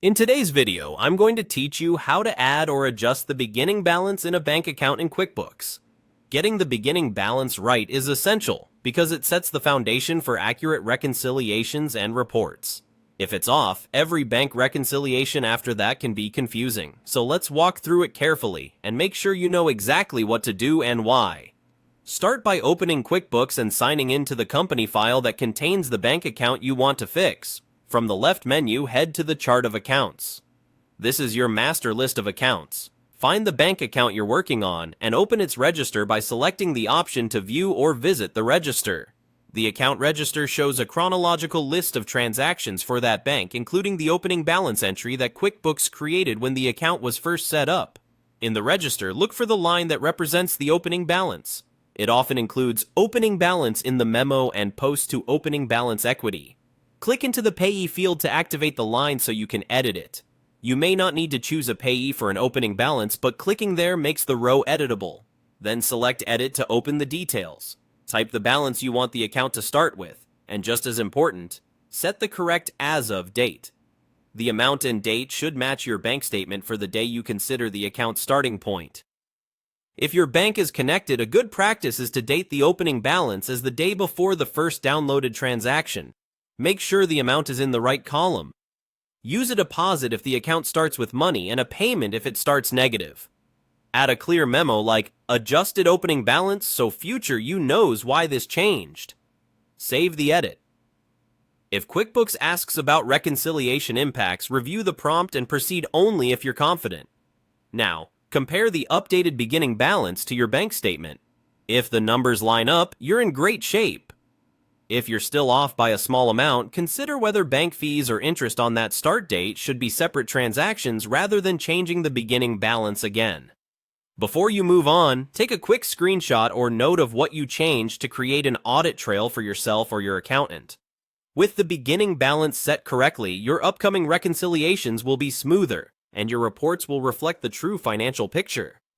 In today's video, I'm going to teach you how to add or adjust the beginning balance in a bank account in QuickBooks. Getting the beginning balance right is essential because it sets the foundation for accurate reconciliations and reports. If it's off, every bank reconciliation after that can be confusing, so let's walk through it carefully and make sure you know exactly what to do and why. Start by opening QuickBooks and signing into the company file that contains the bank account you want to fix. From the left menu, head to the chart of accounts. This is your master list of accounts. Find the bank account you're working on and open its register by selecting the option to view or visit the register. The account register shows a chronological list of transactions for that bank, including the opening balance entry that QuickBooks created when the account was first set up. In the register, look for the line that represents the opening balance. It often includes opening balance in the memo and post to opening balance equity. Click into the payee field to activate the line so you can edit it. You may not need to choose a payee for an opening balance, but clicking there makes the row editable. Then select Edit to open the details. Type the balance you want the account to start with, and just as important, set the correct as of date. The amount and date should match your bank statement for the day you consider the account starting point. If your bank is connected, a good practice is to date the opening balance as the day before the first downloaded transaction. Make sure the amount is in the right column. Use a deposit if the account starts with money and a payment if it starts negative. Add a clear memo like adjusted opening balance so future you knows why this changed. Save the edit. If QuickBooks asks about reconciliation impacts, review the prompt and proceed only if you're confident. Now, compare the updated beginning balance to your bank statement. If the numbers line up, you're in great shape. If you're still off by a small amount, consider whether bank fees or interest on that start date should be separate transactions rather than changing the beginning balance again. Before you move on, take a quick screenshot or note of what you changed to create an audit trail for yourself or your accountant. With the beginning balance set correctly, your upcoming reconciliations will be smoother, and your reports will reflect the true financial picture.